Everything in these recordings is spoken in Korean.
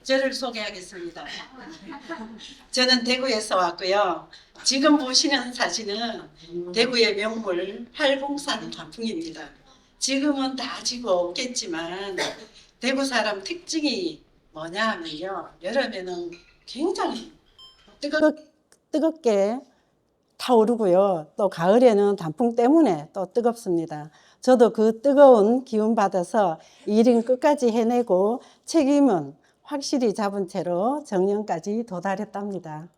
저를 소개하겠습니다. 저는 대구에서 왔고요. 지금 보시는 사진은 대구의 명물 팔공산 단풍입니다. 지금은 다 지고 없겠지만 대구 사람 특징이 뭐냐 하면요. 여름에는 굉장히 뜨겁게 타오르고요. 또 가을에는 단풍 때문에 또 뜨겁습니다. 저도 그 뜨거운 기운 받아서 일은 끝까지 해내고 책임은 확실히 잡은 채로 정년까지 도달했답니다.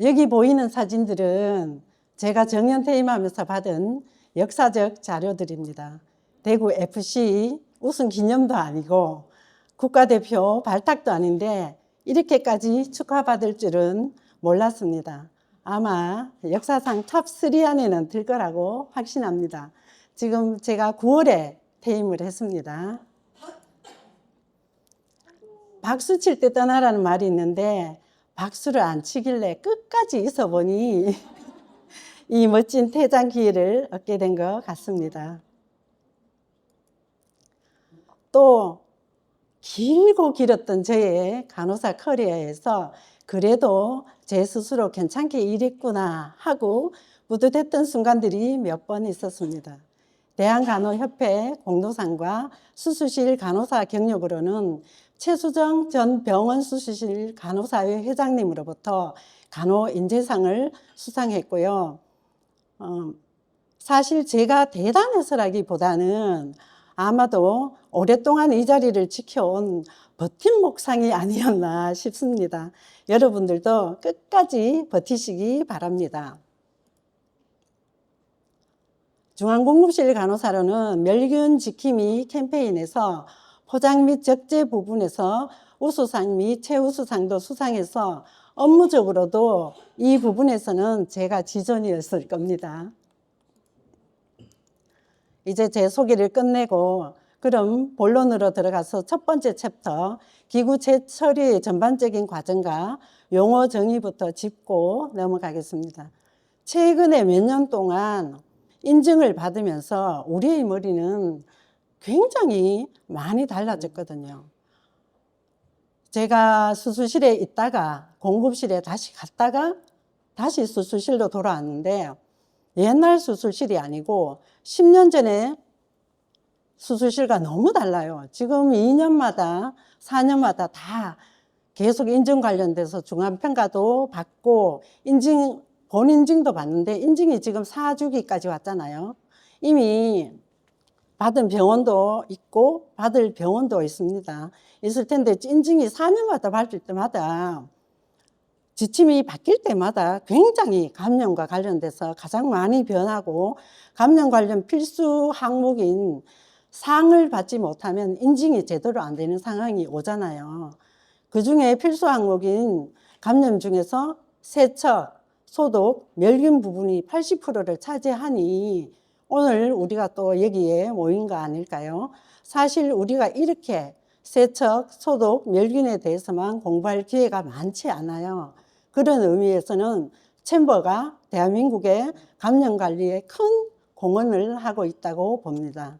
여기 보이는 사진들은 제가 정년 퇴임하면서 받은 역사적 자료들입니다. 대구 FC 우승 기념도 아니고 국가대표 발탁도 아닌데 이렇게까지 축하받을 줄은 몰랐습니다. 아마 역사상 탑3 안에는 들 거라고 확신합니다. 지금 제가 9월에 퇴임을 했습니다. 박수 칠 때 떠나라는 말이 있는데 박수를 안 치길래 끝까지 있어 보니 이 멋진 퇴장 기회를 얻게 된 것 같습니다. 또 길고 길었던 저의 간호사 커리어에서 그래도 제 스스로 괜찮게 일했구나 하고 뿌듯했던 순간들이 몇 번 있었습니다. 대한간호협회 공로상과 수술실 간호사 경력으로는 최수정 전 병원 수술실 간호사회 회장님으로부터 간호인재상을 수상했고요. 사실 제가 대단해서라기보다는 아마도 오랫동안 이 자리를 지켜온 버팀목상이 아니었나 싶습니다. 여러분들도 끝까지 버티시기 바랍니다. 중앙공급실 간호사로는 멸균 지킴이 캠페인에서 포장 및 적재 부분에서 우수상 및 최우수상도 수상해서 업무적으로도 이 부분에서는 제가 지존이었을 겁니다. 이제 제 소개를 끝내고 그럼 본론으로 들어가서 첫 번째 챕터 기구 재처리의 전반적인 과정과 용어 정의부터 짚고 넘어가겠습니다. 최근에 몇 년 동안 인증을 받으면서 우리의 머리는 굉장히 많이 달라졌거든요. 제가 수술실에 있다가 공급실에 다시 갔다가 다시 수술실로 돌아왔는데 옛날 수술실이 아니고 10년 전에 수술실과 너무 달라요. 지금 2년마다 4년마다 다 계속 인증 관련돼서 중간평가도 받고 본인증도 받는데 인증이 지금 4주기까지 왔잖아요. 이미 받은 병원도 있고 받을 병원도 있습니다. 있을 텐데 인증이 4년마다 받을 때마다 지침이 바뀔 때마다 굉장히 감염과 관련돼서 가장 많이 변하고 감염 관련 필수 항목인 상을 받지 못하면 인증이 제대로 안 되는 상황이 오잖아요. 그 중에 필수 항목인 감염 중에서 세척, 소독, 멸균 부분이 80%를 차지하니 오늘 우리가 또 여기에 모인 거 아닐까요? 사실 우리가 이렇게 세척, 소독, 멸균에 대해서만 공부할 기회가 많지 않아요. 그런 의미에서는 챔버가 대한민국의 감염 관리에 큰 공헌을 하고 있다고 봅니다.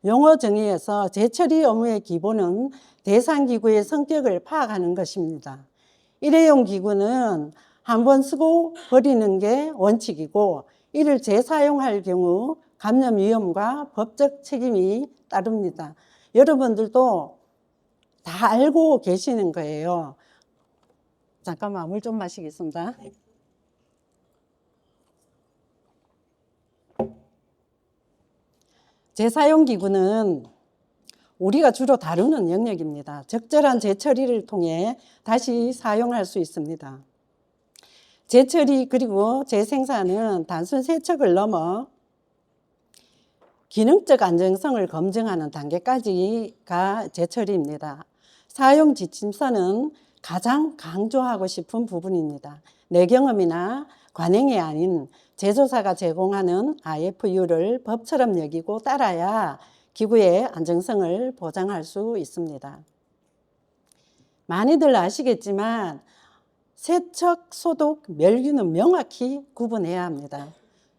용어 정의에서 재처리 업무의 기본은 대상 기구의 성격을 파악하는 것입니다. 일회용 기구는 한 번 쓰고 버리는 게 원칙이고 이를 재사용할 경우 감염 위험과 법적 책임이 따릅니다. 여러분들도 다 알고 계시는 거예요. 잠깐만 물 좀 마시겠습니다. 재사용 기구는 우리가 주로 다루는 영역입니다. 적절한 재처리를 통해 다시 사용할 수 있습니다. 재처리 그리고 재생산은 단순 세척을 넘어 기능적 안정성을 검증하는 단계까지가 재처리입니다. 사용 지침서는 가장 강조하고 싶은 부분입니다. 내 경험이나 관행이 아닌 제조사가 제공하는 IFU를 법처럼 여기고 따라야 기구의 안정성을 보장할 수 있습니다. 많이들 아시겠지만 세척, 소독, 멸균은 명확히 구분해야 합니다.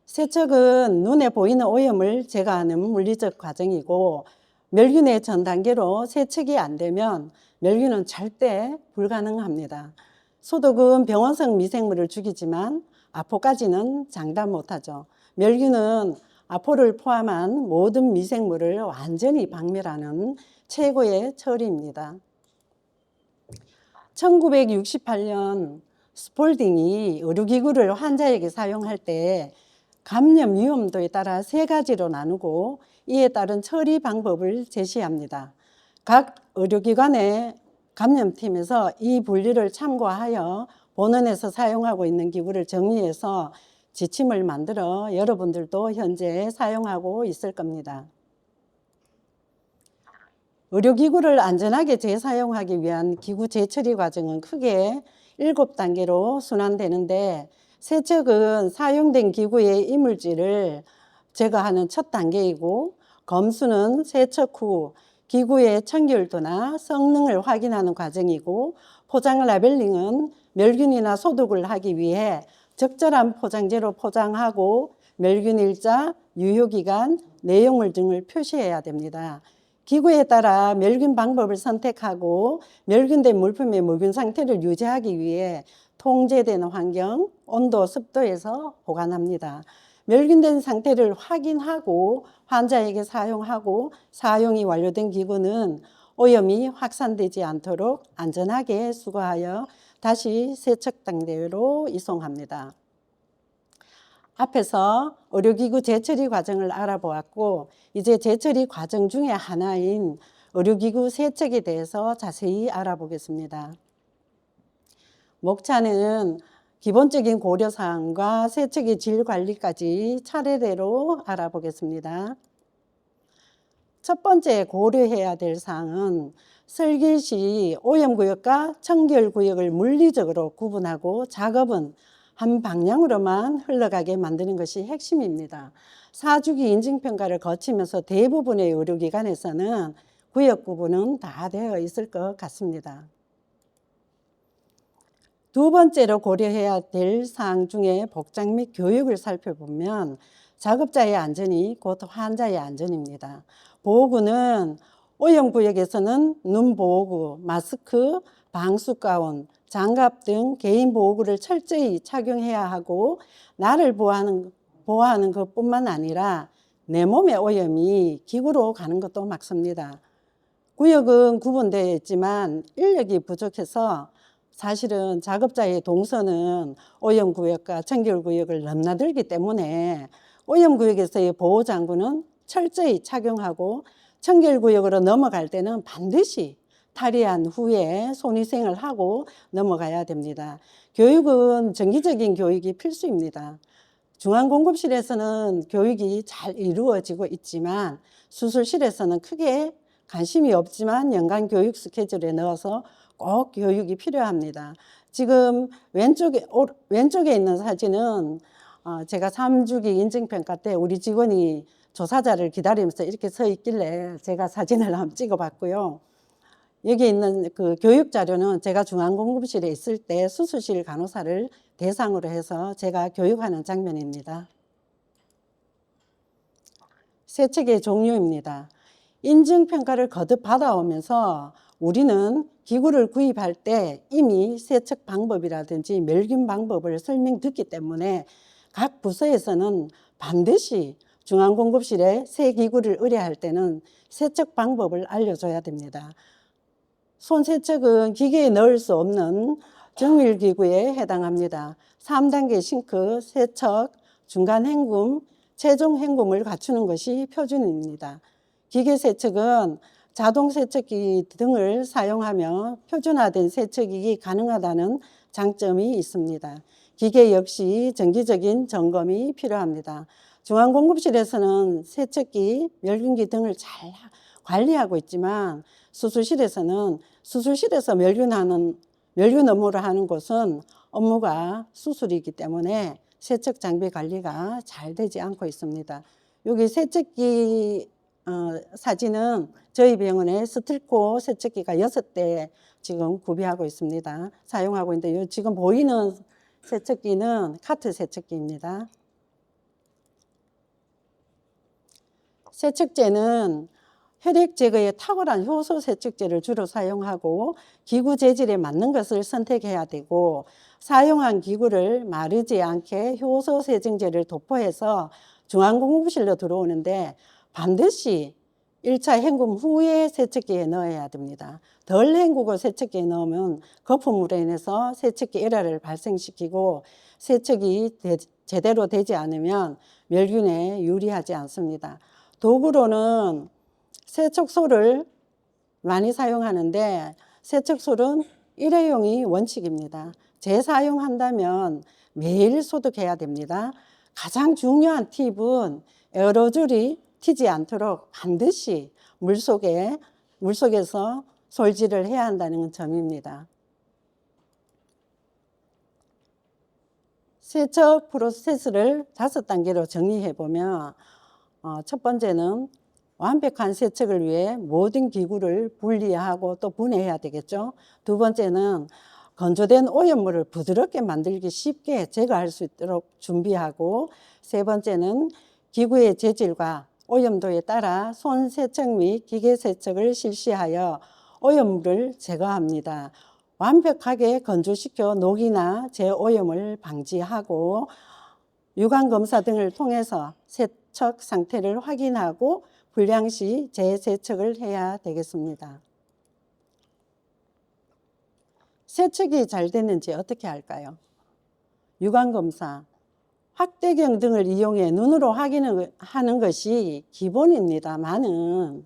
세척은 눈에 보이는 오염을 제거하는 물리적 과정이고 멸균의 전 단계로 세척이 안 되면 멸균은 절대 불가능합니다. 소독은 병원성 미생물을 죽이지만 아포까지는 장담 못하죠. 멸균은 아포를 포함한 모든 미생물을 완전히 박멸하는 최고의 처리입니다. 1968년 스폴딩이 의료기구를 환자에게 사용할 때 감염 위험도에 따라 3가지로 나누고 이에 따른 처리 방법을 제시합니다. 각 의료기관의 감염팀에서 이 분류를 참고하여 본원에서 사용하고 있는 기구를 정리해서 지침을 만들어 여러분들도 현재 사용하고 있을 겁니다. 의료기구를 안전하게 재사용하기 위한 기구 재처리 과정은 크게 7단계로 순환되는데 세척은 사용된 기구의 이물질을 제거하는 첫 단계이고 검수는 세척 후 기구의 청결도나 성능을 확인하는 과정이고 포장 라벨링은 멸균이나 소독을 하기 위해 적절한 포장재로 포장하고 멸균일자, 유효기간, 내용물 등을 표시해야 됩니다. 기구에 따라 멸균 방법을 선택하고 멸균된 물품의 무균 상태를 유지하기 위해 통제되는 환경, 온도, 습도에서 보관합니다. 멸균된 상태를 확인하고 환자에게 사용하고 사용이 완료된 기구는 오염이 확산되지 않도록 안전하게 수거하여 다시 세척 단계로 이송합니다. 앞에서 의료기구 재처리 과정을 알아보았고 이제 재처리 과정 중에 하나인 의료기구 세척에 대해서 자세히 알아보겠습니다. 목차는 기본적인 고려사항과 세척의 질 관리까지 차례대로 알아보겠습니다. 첫 번째 고려해야 될 사항은 설계 시 오염구역과 청결구역을 물리적으로 구분하고 작업은 한 방향으로만 흘러가게 만드는 것이 핵심입니다. 4주기 인증평가를 거치면서 대부분의 의료기관에서는 구역 구분은 다 되어 있을 것 같습니다. 두 번째로 고려해야 될 사항 중에 복장 및 교육을 살펴보면 작업자의 안전이 곧 환자의 안전입니다. 보호구는 오염구역에서는 눈보호구, 마스크, 방수가운, 장갑 등 개인 보호구를 철저히 착용해야 하고 나를 보호하는 것뿐만 아니라 내 몸의 오염이 기구로 가는 것도 막습니다. 구역은 구분되어 있지만 인력이 부족해서 사실은 작업자의 동선은 오염구역과 청결구역을 넘나들기 때문에 오염구역에서의 보호장구는 철저히 착용하고 청결구역으로 넘어갈 때는 반드시 탈의한 후에 손위생을 하고 넘어가야 됩니다. 교육은 정기적인 교육이 필수입니다. 중앙공급실에서는 교육이 잘 이루어지고 있지만 수술실에서는 크게 관심이 없지만 연간 교육 스케줄에 넣어서 꼭 교육이 필요합니다. 지금 왼쪽에 있는 사진은 제가 3주기 인증평가 때 우리 직원이 조사자를 기다리면서 이렇게 서 있길래 제가 사진을 한번 찍어봤고요. 여기 있는 그 교육 자료는 제가 중앙공급실에 있을 때 수술실 간호사를 대상으로 해서 제가 교육하는 장면입니다. 세척의 종류입니다. 인증평가를 거듭 받아오면서 우리는 기구를 구입할 때 이미 세척 방법이라든지 멸균 방법을 설명 듣기 때문에 각 부서에서는 반드시 중앙공급실에 새 기구를 의뢰할 때는 세척 방법을 알려줘야 됩니다. 손세척은 기계에 넣을 수 없는 정밀기구에 해당합니다. 3단계 싱크, 세척, 중간 헹굼, 최종 헹굼을 갖추는 것이 표준입니다. 기계 세척은 자동 세척기 등을 사용하며 표준화된 세척이 가능하다는 장점이 있습니다. 기계 역시 정기적인 점검이 필요합니다. 중앙공급실에서는 세척기, 멸균기 등을 잘 관리하고 있지만 수술실에서는 수술실에서 멸균 업무를 하는 곳은 업무가 수술이기 때문에 세척 장비 관리가 잘 되지 않고 있습니다. 여기 세척기 사진은 저희 병원에 스틸코 세척기가 6대 지금 구비하고 있습니다. 사용하고 있는데 지금 보이는 세척기는 카트 세척기입니다. 세척제는 혈액 제거에 탁월한 효소 세척제를 주로 사용하고 기구 재질에 맞는 것을 선택해야 되고, 사용한 기구를 마르지 않게 효소 세정제를 도포해서 중앙공급실로 들어오는데 반드시 1차 헹굼 후에 세척기에 넣어야 됩니다. 덜 헹구고 세척기에 넣으면 거품으로 인해서 세척기 에러를 발생시키고 세척이 제대로 되지 않으면 멸균에 유리하지 않습니다. 도구로는 세척소를 많이 사용하는데 세척소는 일회용이 원칙입니다. 재사용한다면 매일 소독해야 됩니다. 가장 중요한 팁은 에어로졸이 튀지 않도록 반드시 물속에서 솔질을 해야 한다는 점입니다. 세척 프로세스를 5단계로 정리해 보면 첫 번째는 완벽한 세척을 위해 모든 기구를 분리하고 또 분해해야 되겠죠. 두 번째는 건조된 오염물을 부드럽게 만들기 쉽게 제거할 수 있도록 준비하고, 세 번째는 기구의 재질과 오염도에 따라 손 세척 및 기계 세척을 실시하여 오염물을 제거합니다. 완벽하게 건조시켜 녹이나 재오염을 방지하고 유관 검사 등을 통해서 세척 상태를 확인하고 불량 시 재세척을 해야 되겠습니다. 세척이 잘 됐는지 어떻게 할까요? 유관 검사, 확대경 등을 이용해 눈으로 확인하는 것이 기본입니다만은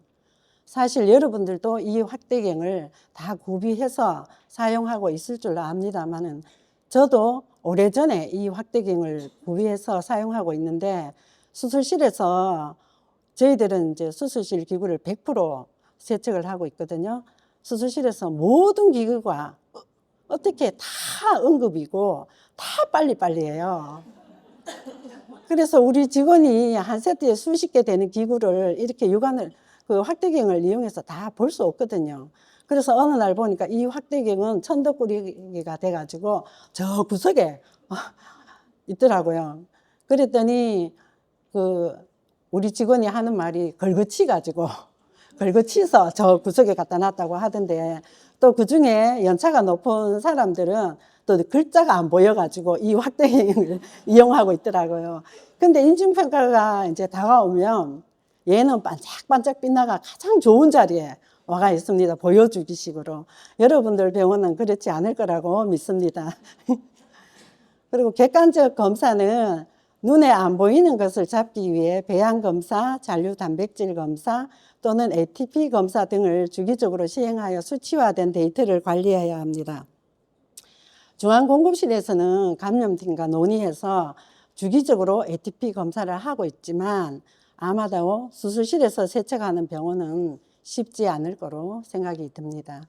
사실 여러분들도 이 확대경을 다 구비해서 사용하고 있을 줄로 압니다만은 저도 오래전에 이 확대경을 구비해서 사용하고 있는데, 수술실에서 저희들은 이제 수술실 기구를 100% 세척을 하고 있거든요. 수술실에서 모든 기구가 어떻게 다 응급이고 다 빨리빨리 해요. 그래서 우리 직원이 한 세트에 수십 개 되는 기구를 이렇게 그 확대경을 이용해서 다 볼 수 없거든요. 그래서 어느 날 보니까 이 확대경은 천덕꾸러기가 돼가지고 저 구석에 있더라고요. 그랬더니 우리 직원이 하는 말이 걸거치서 저 구석에 갖다 놨다고 하던데, 또 그중에 연차가 높은 사람들은 또 글자가 안 보여가지고 이 확대경을 이용하고 있더라고요. 근데 인증평가가 이제 다가오면 얘는 반짝반짝 빛나가 가장 좋은 자리에 와가 있습니다. 보여주기식으로. 여러분들 병원은 그렇지 않을 거라고 믿습니다. 그리고 객관적 검사는 눈에 안 보이는 것을 잡기 위해 배양검사, 잔류단백질 검사 또는 ATP 검사 등을 주기적으로 시행하여 수치화된 데이터를 관리해야 합니다. 중앙공급실에서는 감염팀과 논의해서 주기적으로 ATP 검사를 하고 있지만 아마도 수술실에서 세척하는 병원은 쉽지 않을 거로 생각이 듭니다.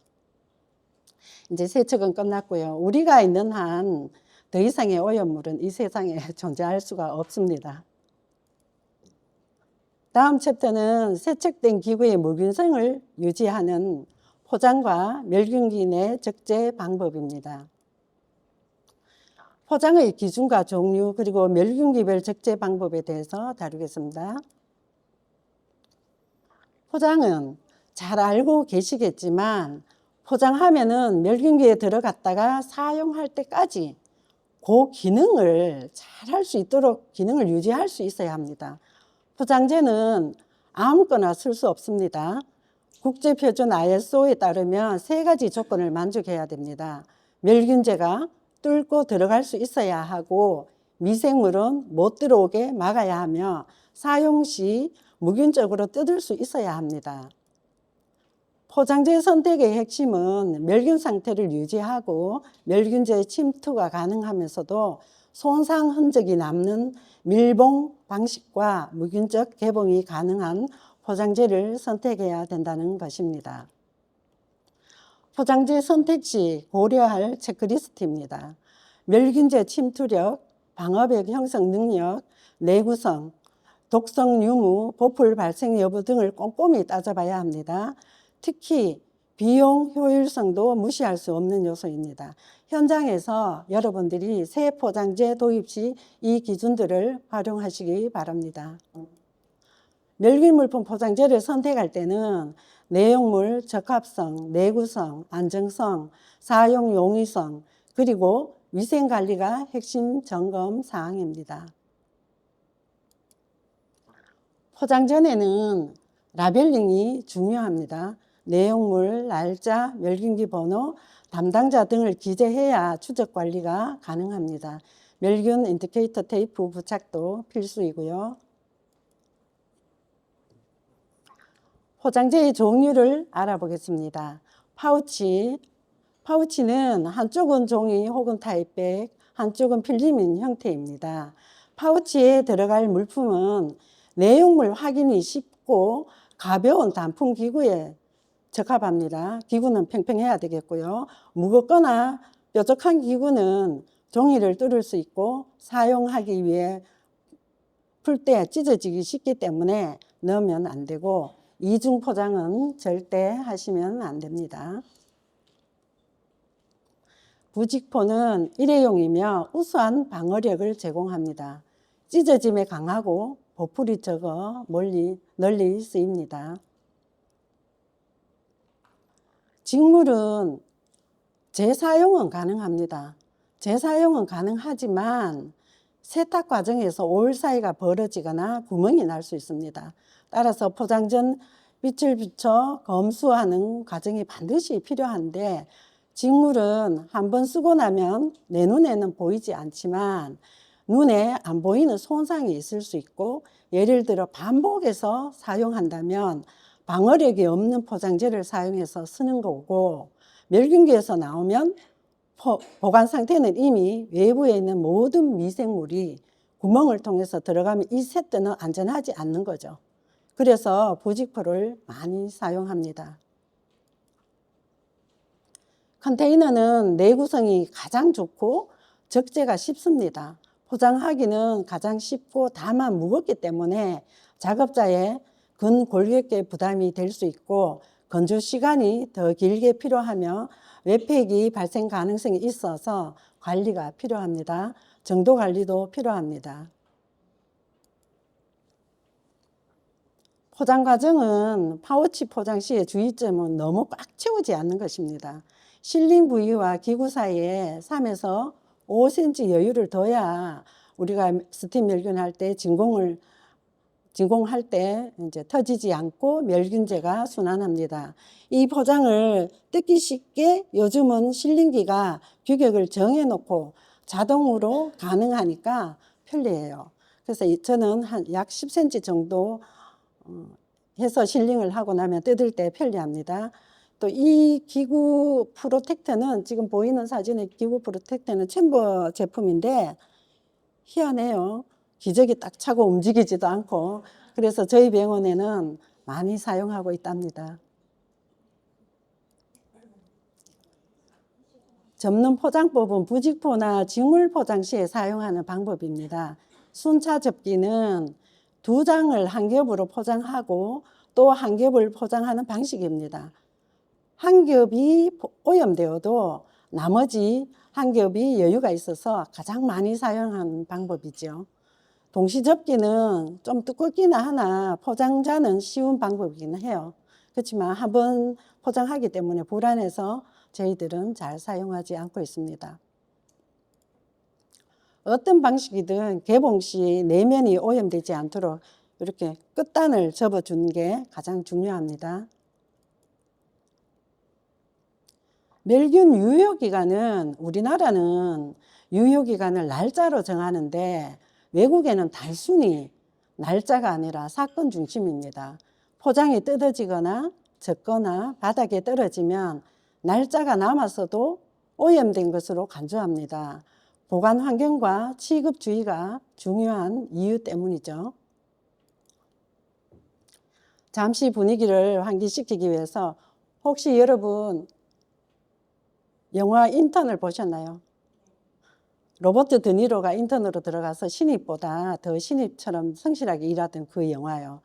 이제 세척은 끝났고요. 우리가 있는 한 더 이상의 오염물은 이 세상에 존재할 수가 없습니다. 다음 챕터는 세척된 기구의 무균성을 유지하는 포장과 멸균기 내 적재 방법입니다. 포장의 기준과 종류 그리고 멸균기별 적재 방법에 대해서 다루겠습니다. 포장은 잘 알고 계시겠지만 포장하면은 멸균기에 들어갔다가 사용할 때까지 그 기능을 잘 할 수 있도록 기능을 유지할 수 있어야 합니다. 포장재는 아무거나 쓸 수 없습니다. 국제표준 ISO에 따르면 3가지 조건을 만족해야 됩니다. 멸균제가 뚫고 들어갈 수 있어야 하고, 미생물은 못 들어오게 막아야 하며, 사용 시 무균적으로 뜯을 수 있어야 합니다. 포장재 선택의 핵심은 멸균 상태를 유지하고 멸균제 침투가 가능하면서도 손상 흔적이 남는 밀봉 방식과 무균적 개봉이 가능한 포장재를 선택해야 된다는 것입니다. 포장재 선택 시 고려할 체크리스트입니다. 멸균제 침투력, 방어벽 형성 능력, 내구성, 독성 유무, 보풀 발생 여부 등을 꼼꼼히 따져봐야 합니다. 특히 비용 효율성도 무시할 수 없는 요소입니다. 현장에서 여러분들이 새 포장재 도입 시 이 기준들을 활용하시기 바랍니다. 멸균물품 포장재를 선택할 때는 내용물, 적합성, 내구성, 안정성, 사용 용이성, 그리고 위생관리가 핵심 점검 사항입니다. 포장 전에는 라벨링이 중요합니다. 내용물, 날짜, 멸균기 번호, 담당자 등을 기재해야 추적 관리가 가능합니다. 멸균 인디케이터 테이프 부착도 필수이고요. 포장재의 종류를 알아보겠습니다. 파우치는 한쪽은 종이 혹은 타이백, 한쪽은 필름인 형태입니다. 파우치에 들어갈 물품은 내용물 확인이 쉽고 가벼운 단품 기구에 적합합니다. 기구는 평평해야 되겠고요. 무겁거나 뾰족한 기구는 종이를 뚫을 수 있고 사용하기 위해 풀 때 찢어지기 쉽기 때문에 넣으면 안 되고 이중 포장은 절대 하시면 안 됩니다. 부직포는 일회용이며 우수한 방어력을 제공합니다. 찢어짐에 강하고 보풀이 적어 널리 쓰입니다. 직물은 재사용은 가능합니다. 재사용은 가능하지만 세탁 과정에서 올 사이가 벌어지거나 구멍이 날 수 있습니다. 따라서 포장 전 빛을 비춰 검수하는 과정이 반드시 필요한데 직물은 한번 쓰고 나면 내 눈에는 보이지 않지만 눈에 안 보이는 손상이 있을 수 있고 예를 들어 반복해서 사용한다면 방어력이 없는 포장재를 사용해서 쓰는 거고 멸균기에서 나오면 보관 상태는 이미 외부에 있는 모든 미생물이 구멍을 통해서 들어가면 이 세트는 안전하지 않는 거죠. 그래서 부직포를 많이 사용합니다. 컨테이너는 내구성이 가장 좋고 적재가 쉽습니다. 포장하기는 가장 쉽고 다만 무겁기 때문에 작업자의 근골격계 부담이 될 수 있고 건조 시간이 더 길게 필요하며 외팩이 발생 가능성이 있어서 관리가 필요합니다. 정도 관리도 필요합니다. 포장 과정은 파우치 포장 시의 주의점은 너무 꽉 채우지 않는 것입니다. 실링 부위와 기구 사이에 3에서 5cm 여유를 둬야 우리가 스팀 멸균할 때 진공할 때 이제 터지지 않고 멸균제가 순환합니다. 이 포장을 뜯기 쉽게 요즘은 실링기가 규격을 정해놓고 자동으로 가능하니까 편리해요. 그래서 저는 한 약 10cm 정도 해서 실링을 하고 나면 뜯을 때 편리합니다. 또 이 기구 프로텍터는 지금 보이는 사진의 기구 프로텍터는 챔버 제품인데 희한해요. 기저귀 딱 차고 움직이지도 않고 그래서 저희 병원에는 많이 사용하고 있답니다. 접는 포장법은 부직포나 직물 포장 시에 사용하는 방법입니다. 순차 접기는 2장을 한 겹으로 포장하고 또 한 겹을 포장하는 방식입니다. 한 겹이 오염되어도 나머지 한 겹이 여유가 있어서 가장 많이 사용하는 방법이죠. 동시 접기는 좀 두껍기는 하나 포장자는 쉬운 방법이긴 해요. 그렇지만 한번 포장하기 때문에 불안해서 저희들은 잘 사용하지 않고 있습니다. 어떤 방식이든 개봉 시 내면이 오염되지 않도록 이렇게 끝단을 접어주는 게 가장 중요합니다. 멸균 유효기간은 우리나라는 유효기간을 날짜로 정하는데 외국에는 단순히 날짜가 아니라 사건 중심입니다. 포장이 뜯어지거나 젖거나 바닥에 떨어지면 날짜가 남았어도 오염된 것으로 간주합니다. 보관 환경과 취급 주의가 중요한 이유 때문이죠. 잠시 분위기를 환기시키기 위해서 혹시 여러분 영화 인턴을 보셨나요? 로버트 드니로가 인턴으로 들어가서 신입보다 더 신입처럼 성실하게 일하던 그 영화요.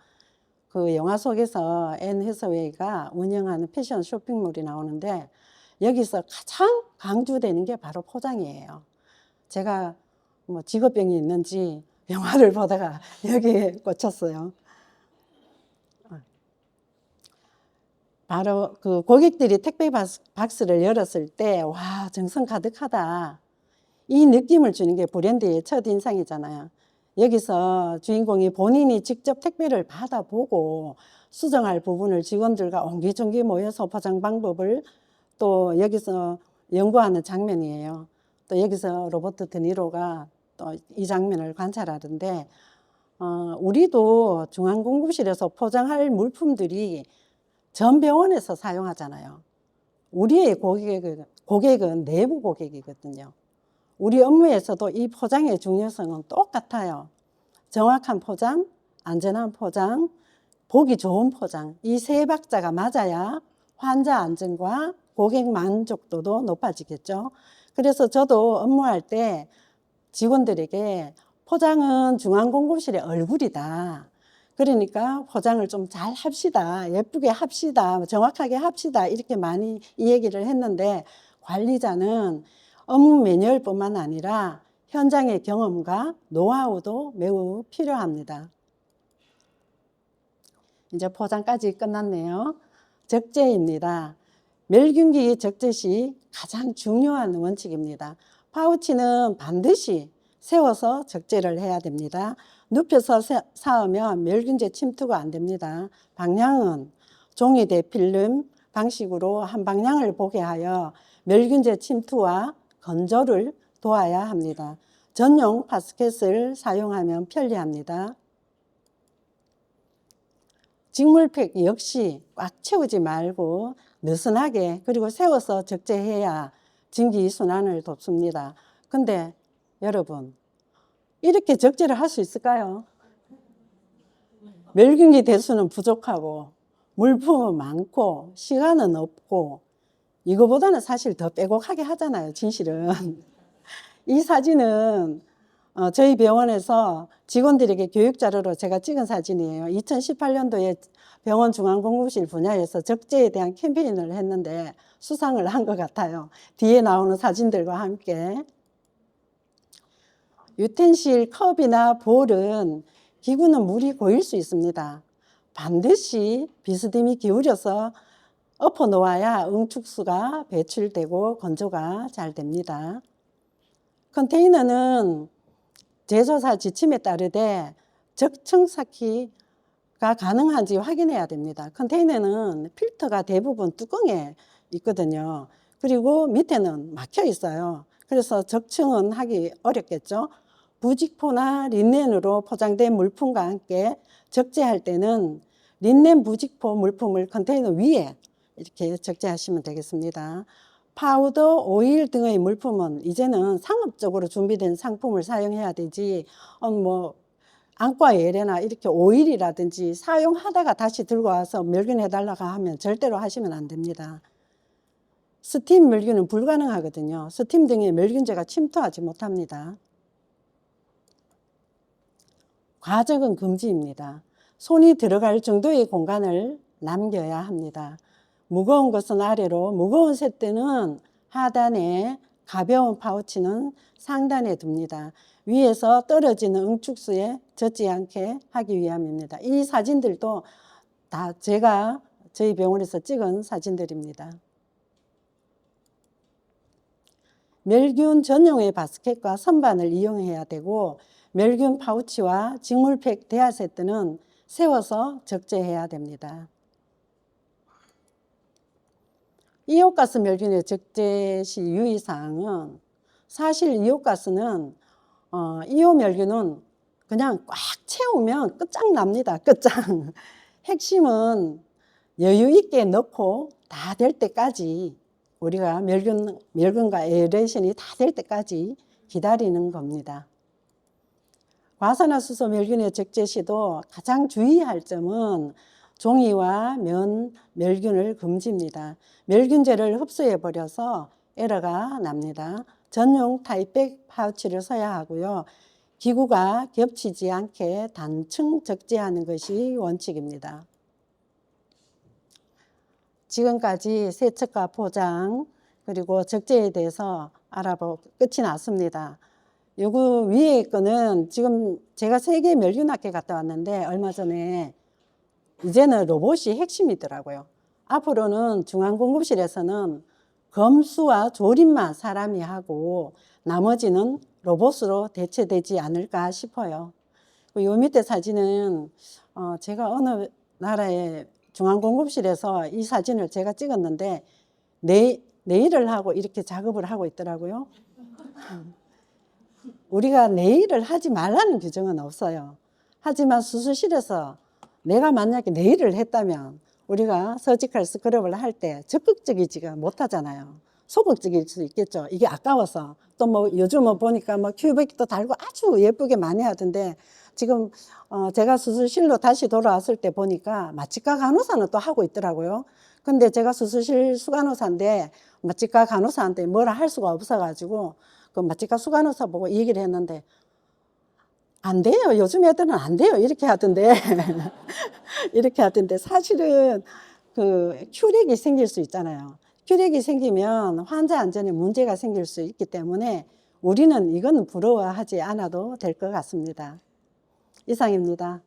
그 영화 속에서 앤 해서웨이가 운영하는 패션 쇼핑몰이 나오는데 여기서 가장 강조되는 게 바로 포장이에요. 제가 뭐 직업병이 있는지 영화를 보다가 여기에 꽂혔어요. 바로 그 고객들이 택배 박스를 열었을 때, 와, 정성 가득하다. 이 느낌을 주는 게 브랜드의 첫인상이잖아요. 여기서 주인공이 본인이 직접 택배를 받아보고 수정할 부분을 직원들과 옹기종기 모여서 포장 방법을 또 여기서 연구하는 장면이에요. 또 여기서 로버트 드니로가 또 이 장면을 관찰하던데, 우리도 중앙공급실에서 포장할 물품들이 전 병원에서 사용하잖아요. 우리의 고객은 내부 고객이거든요. 우리 업무에서도 이 포장의 중요성은 똑같아요. 정확한 포장, 안전한 포장, 보기 좋은 포장. 이 세 박자가 맞아야 환자 안전과 고객 만족도도 높아지겠죠. 그래서 저도 업무할 때 직원들에게 포장은 중앙공급실의 얼굴이다. 그러니까 포장을 좀 잘 합시다. 예쁘게 합시다. 정확하게 합시다. 이렇게 많이 이 얘기를 했는데, 관리자는 업무 매뉴얼뿐만 아니라 현장의 경험과 노하우도 매우 필요합니다. 이제 포장까지 끝났네요. 적재입니다. 멸균기 적재 시 가장 중요한 원칙입니다. 파우치는 반드시 세워서 적재를 해야 됩니다. 눕혀서 쌓으면 멸균제 침투가 안 됩니다. 방향은 종이 대 필름 방식으로 한 방향을 보게 하여 멸균제 침투와 건조를 도와야 합니다. 전용 바스켓을 사용하면 편리합니다. 직물팩 역시 꽉 채우지 말고 느슨하게 그리고 세워서 적재해야 진기순환을 돕습니다. 근데 여러분, 이렇게 적재를 할 수 있을까요? 멸균기 대수는 부족하고 물품은 많고 시간은 없고 이거보다는 사실 더 빼곡하게 하잖아요, 진실은. 이 사진은 저희 병원에서 직원들에게 교육자료로 제가 찍은 사진이에요. 2018년도에 병원 중앙공급실 분야에서 적재에 대한 캠페인을 했는데 수상을 한 것 같아요. 뒤에 나오는 사진들과 함께. 유텐실 컵이나 볼은 기구는 물이 고일 수 있습니다. 반드시 비스듬히 기울여서 엎어 놓아야 응축수가 배출되고 건조가 잘 됩니다. 컨테이너는 제조사 지침에 따르되 적층 쌓기가 가능한지 확인해야 됩니다. 컨테이너는 필터가 대부분 뚜껑에 있거든요. 그리고 밑에는 막혀 있어요. 그래서 적층은 하기 어렵겠죠. 부직포나 린넨으로 포장된 물품과 함께 적재할 때는 린넨 부직포 물품을 컨테이너 위에 이렇게 적재하시면 되겠습니다. 파우더, 오일 등의 물품은 이제는 상업적으로 준비된 상품을 사용해야 되지, 안과 예래나 이렇게 오일이라든지 사용하다가 다시 들고 와서 멸균해달라고 하면 절대로 하시면 안 됩니다. 스팀 멸균은 불가능하거든요. 스팀 등의 멸균제가 침투하지 못합니다. 과적은 금지입니다. 손이 들어갈 정도의 공간을 남겨야 합니다. 무거운 것은 아래로, 무거운 셋대는 하단에, 가벼운 파우치는 상단에 둡니다. 위에서 떨어지는 응축수에 젖지 않게 하기 위함입니다. 이 사진들도 다 제가 저희 병원에서 찍은 사진들입니다. 멸균 전용의 바스켓과 선반을 이용해야 되고, 멸균 파우치와 직물팩 대하세트는 세워서 적재해야 됩니다. 이온가스 멸균의 적재 시 유의사항은, 사실 이온가스는 이온 멸균은 그냥 꽉 채우면 끝장납니다. 끝장. 핵심은 여유 있게 넣고 다 될 때까지, 우리가 멸균과 에어레이션이 다 될 때까지 기다리는 겁니다. 과산화수소 멸균의 적재 시도 가장 주의할 점은 종이와 면 멸균을 금지입니다. 멸균제를 흡수해 버려서 에러가 납니다. 전용 타이백 파우치를 써야 하고요. 기구가 겹치지 않게 단층 적재하는 것이 원칙입니다. 지금까지 세척과 포장 그리고 적재에 대해서 알아보고 끝이 났습니다. 요거 위에 거는 지금 제가 세계 멸균학회 갔다 왔는데 얼마 전에 이제는 로봇이 핵심이더라고요. 앞으로는 중앙공급실에서는 검수와 조립만 사람이 하고 나머지는 로봇으로 대체되지 않을까 싶어요. 요 밑에 사진은 제가 어느 나라의 중앙공급실에서 이 사진을 제가 찍었는데 네일을 하고 이렇게 작업을 하고 있더라고요. 우리가 네일을 하지 말라는 규정은 없어요. 하지만 수술실에서 내가 만약에 네일을 했다면 우리가 서지컬 스크럽을 할 때 적극적이지가 못하잖아요. 소극적일 수 있겠죠. 이게 아까워서. 또 뭐 요즘은 보니까 뭐 큐백도 달고 아주 예쁘게 많이 하던데 지금 제가 수술실로 다시 돌아왔을 때 보니까 마취과 간호사는 또 하고 있더라고요. 근데 제가 수술실 수간호사인데 마취과 간호사한테 뭐라 할 수가 없어가지고 그 마취과 수간호사 보고 이 얘기를 했는데 안 돼요. 요즘 애들은 안 돼요. 이렇게 하던데. 이렇게 하던데 사실은 그 큐렉이 생길 수 있잖아요. 큐렉이 생기면 환자 안전에 문제가 생길 수 있기 때문에 우리는 이거는 부러워하지 않아도 될 것 같습니다. 이상입니다.